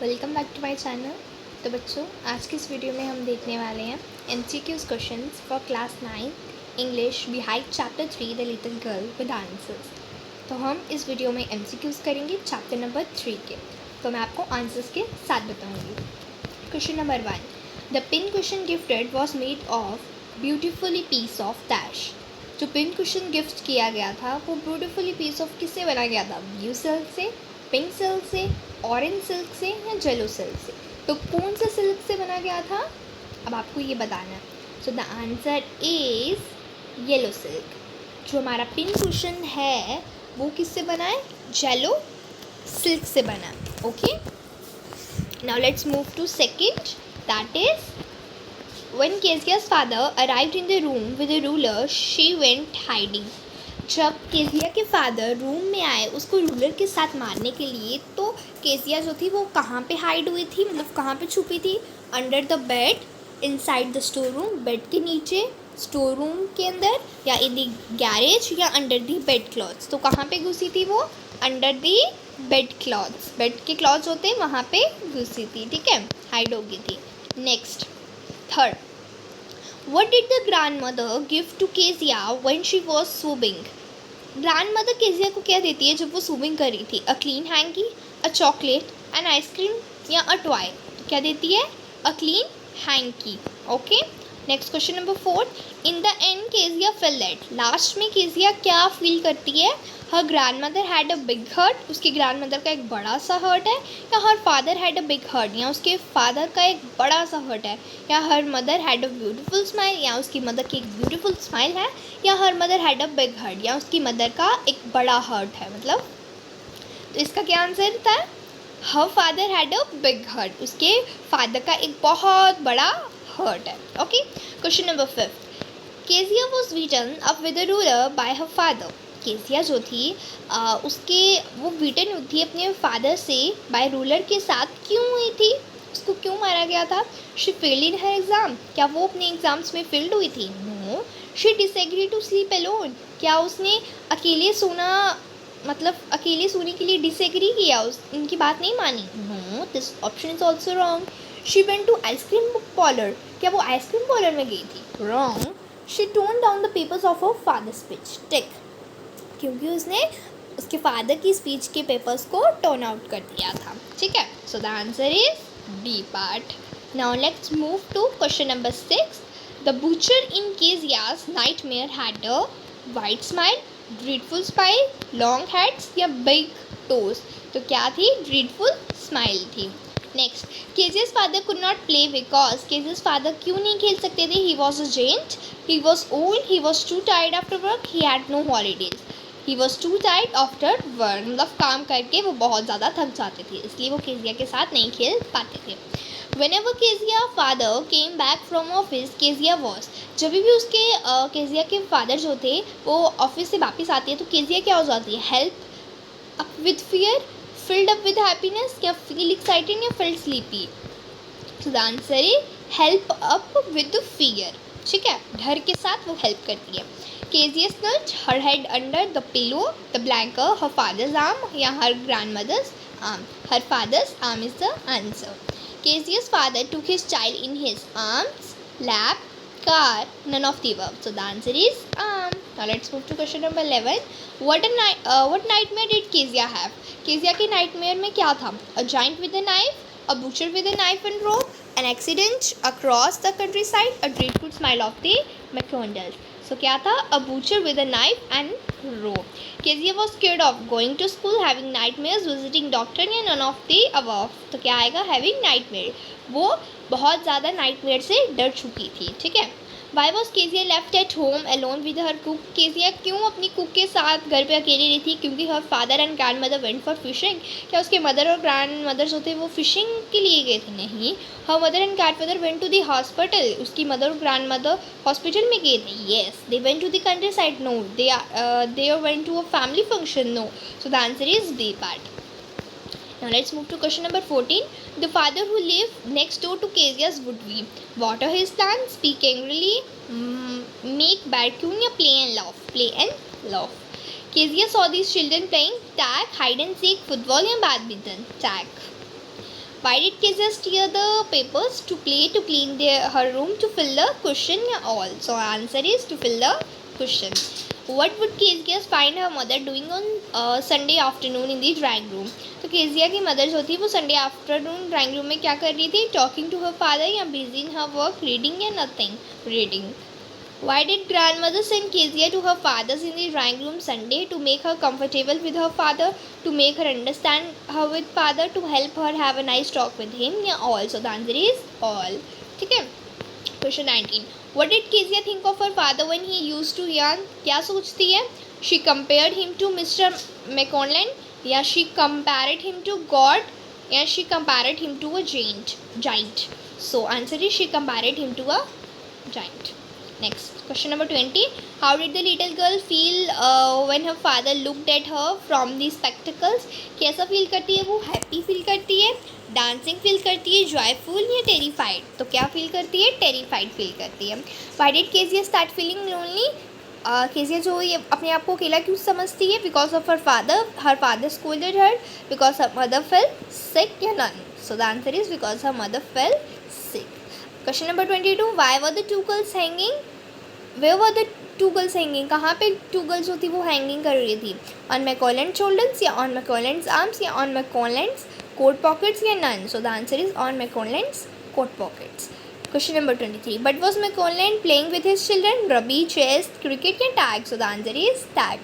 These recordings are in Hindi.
Welcome back to my channel. तो बच्चों, आज की इस वीडियो में हम देखने वाले हैं MCQs questions for class 9 English behind chapter 3 the little girl with answers. तो हम इस वीडियो में MCQs करेंगे चैप्टर नंबर 3 के। तो मैं आपको आंसर्स के साथ बताऊंगी। Question number 1, the pin question gifted was made of beautifully piece of dash. जो पिन क्वेश्चन गिफ्ट किया गया था वो ब्यूटिफुली पीस ऑफ किससे बना गया था? ब्लू सिल्क से, पिंक सिल्क से, ऑरेंज सिल्क से या येलो सिल्क से? तो कौन सा सिल्क से बना गया था? अब आपको ये बताना है। So the answer is yellow silk. जो हमारा पिन क्वेश्चन है वो किससे बना है? येलो सिल्क से बना। Okay, now let's move to second, that is when Kezia's father arrived in the room with a ruler, she went hiding. जब केजिया के फादर रूम में आए उसको रूलर के साथ मारने के लिए, तो केजिया जो थी वो कहाँ पे हाइड हुई थी, मतलब कहाँ पे छुपी थी? Under the bed, inside the store room, bed के नीचे, स्टोर रूम के अंदर, या इन द गैरेज, या अंडर द बेड क्लॉथ्स। तो कहाँ पे घुसी थी वो? Under the bed clothes, bed के क्लॉथ्स होते हैं वहाँ पे घुसी थी। ठीक है, हाइड हो गई थी। Next, third, what did the grandmother give to Kezia when she was sewing? Grand Kezia को क्या देती है जब वो स्विमिंग कर रही थी? A clean hanky, a chocolate, an ice cream या अ टॉय? क्या देती है? A clean hanky. Okay, next question number 4, in the end Kezia fell dead. Last में केजिया क्या फील करती है? Her grandmother had a big heart, उसकी ग्रैंड मदर का एक बड़ा सा हर्ट है, या her father had a big heart, या उसके फादर का एक बड़ा सा हर्ट है, या her mother had a beautiful smile, या उसकी मदर की एक ब्यूटीफुल स्माइल है, या her mother had a big heart, या उसकी मदर का एक बड़ा हर्ट है। मतलब तो इसका क्या आंसर था? Her father had a big heart, उसके फादर का एक बहुत बड़ा हर्ट है। Okay, question number 5, Kezia was beaten up with a ruler by her father. Kezia जो थी उसके वो बीटन हुई थी अपने फादर से बाय रूलर के साथ। क्यों हुई थी? उसको क्यों मारा गया था? She failed in her exam. क्या वो अपने एग्ज़ाम्स में फेल्ड हुई थी? No. She disagree to sleep alone. क्या उसने अकेले सोना, मतलब अकेले सोने के लिए डिसएग्री किया, उनकी बात नहीं मानी? No, this option is also wrong. She went to ice cream parlour. क्या वो आइसक्रीम पार्लर में गई थी? Wrong. She tone down the papers of her father speech. Tick, क्योंकि उसने उसके फादर की स्पीच के पेपर्स को टर्न आउट कर दिया था। ठीक है, so the answer is B part. Now let's move to question number 6, the butcher in Kezia's nightmare had a white smile, dreadful smile, long heads या बिग टोज? तो क्या थी? ड्रीडफुल स्माइल थी। Next, Kezia's father could not play because, Kezia's father क्यों नहीं खेल सकते थे? He was a gent, he was old, he was too tired after work, he had no holidays. He was too tired after work, मतलब काम करके वो बहुत ज़्यादा थक जाते थे, इसलिए वो केजिया के साथ नहीं खेल पाते थे। Whenever Kezia father came back from office, Kezia was, जब भी उसके केजिया के फादर जो थे वो ऑफिस से वापस आती है तो केजिया क्या हो जाती है? Help up with fear, filled up with happiness, या feel excited, या felt sleepy? So the answer is help up with the fear. ठीक है, डर के साथ वो हेल्प करती है। Kezia snuggled her head under the pillow, the blanket, her father's arm, या her grandmother's arm? Her father's arm is the answer. Kezia's father took his child in his arms, lap, car, none of the above. So the answer is arm. Now let's move to question number 11. What nightmare did Kezia have? Kezia के nightmare में क्या था? A giant with a knife, a butcher with a knife and rope, an accident across the countryside, a dreadful smile of the McDonald's. So क्या था? A butcher with a knife and rope. Kezia was scared of going to school, having nightmares, visiting doctor, या none of the above? तो क्या आएगा? Having nightmare. वो बहुत ज़्यादा नाइटमेयर से डर चुकी थी। ठीक है, why was Kezia left at home alone with her cook? Kezia क्यों अपनी कुक के साथ घर पे अकेली रही थी? क्योंकि her father and grandmother went for fishing. क्या उसके मदर और ग्रैंड मदर जो थे वो फिशिंग के लिए गए थे? नहीं। Her mother and grandmother went to the hospital, उसकी मदर और ग्रैंड मदर हॉस्पिटल में गए थे? Yes. They went to the countryside? No. They went to a family function? No. So the answer is B part. Now let's move to question number 14. The father who lived next door to Kezia's would we water his plants, speak angrily, make bad tune, या play and laugh? Play and laugh. Kezia saw these children playing tag, hide and seek, football या badminton? Tag. Why did Kezia steer the papers to play to clean her room to fill the cushion all? So answer is to fill the cushion. What would Kezia find her mother doing on Sunday afternoon in the drawing room? तो केजिया की मदर जो थी वो संडे आफ्टरनून ड्राइंग रूम में क्या कर रही थी? टॉकिंग टू हर फादर या busy in her work, reading या nothing? Reading. Why did grandmother send Kezia to her father's in the drawing room Sunday? To make her comfortable with her father, to make her understand her with father, to help her have a nice talk with him, या all? So the answer is all. ठीक है. Question 19. What did Kezia think of her father when he used to yarn? क्या सोचती है? She compared him to Mr. McConland, या she compared him to God, या she compared him to a giant. So answer is she compared him to a giant. Next, question number 20. How did the little girl feel when her father looked at her from the spectacles? कैसा फील करती है वो? हैप्पी फील करती है, डांसिंग फील करती है, जॉयफुल या टेरिफाइड? तो क्या फील करती है? टेरिफाइड फील करती है. Why did Kezia start feeling lonely? Kezia जो ये अपने आप को अकेला क्यों समझती है? Because of her father scolded her, because her mother fell sick या none? So the answer is because her mother fell sick. Question number 22. Why were the two girls hanging? Where were the two girls hanging? कहाँ पे two girls जो थी वो hanging कर रही थी? On McColland's shoulders या on McColland's arms या on McColland's coat pockets या none? So the answer is on McColland's coat pockets. Question number 23. But was McColland playing with his children? Rugby, chess, cricket या tag? So the answer is tag.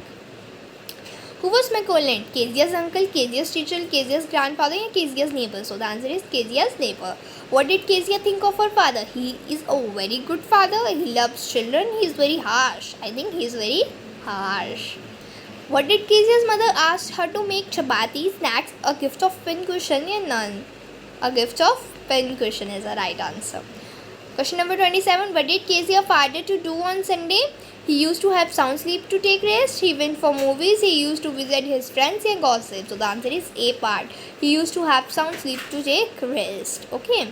Who was McColland? Kezia's uncle, Kezia's teacher, Kezia's grandfather या Kezia's neighbor? So the answer is Kezia's neighbor. What did Kezia think of her father? He is a very good father. He loves children. He is very harsh. I think he is very harsh. What did Kezia's mother ask her to make? Chapati, snacks, a gift of pincushion या none? A gift of pincushion is the right answer. Question number 27. What did Kezia father to do on Sunday? He used to have sound sleep to take rest. He went for movies. He used to visit his friends and gossip. So the answer is A part. He used to have sound sleep to take rest. Okay.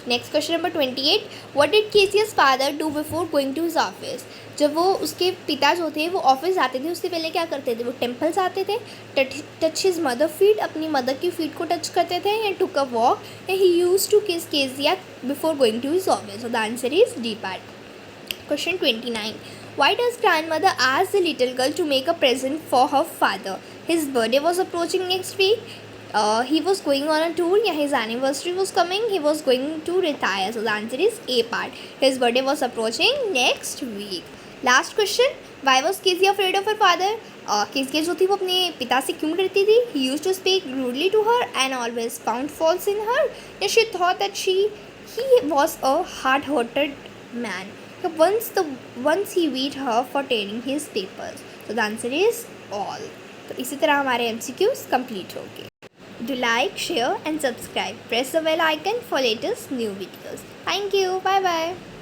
Next question number 28. What did Kezia's father do before going to his office? जब वो उसके पिता जो थे वो ऑफिस जाते थे उससे पहले क्या करते थे? वो टेम्पल्स आते थे, टच हिज मदर फीट, अपनी मदर की फीट को टच करते थे, या टुक अ वॉक, या he use to kiss Kezia before going to his office? So the answer is D part. Question 29. Why does grandmother ask the little girl to make a present for her father? His birthday was approaching next week. He was going on a tour. Yeah, his anniversary was coming. He was going to retire. So the answer is A part. His birthday was approaching next week. Last question. Why was Kezia afraid of her father? Kezia जो थी वो अपने पिता से क्यों डरती थी? He used to speak rudely to her and always found faults in her. And she thought that he was a hard-hearted man. Once he beat her for tearing his papers. So the answer is all. तो इसी तरह हमारे MCQs complete हो गए. Do like, share and subscribe. Press the bell icon for latest new videos. Thank you. Bye bye.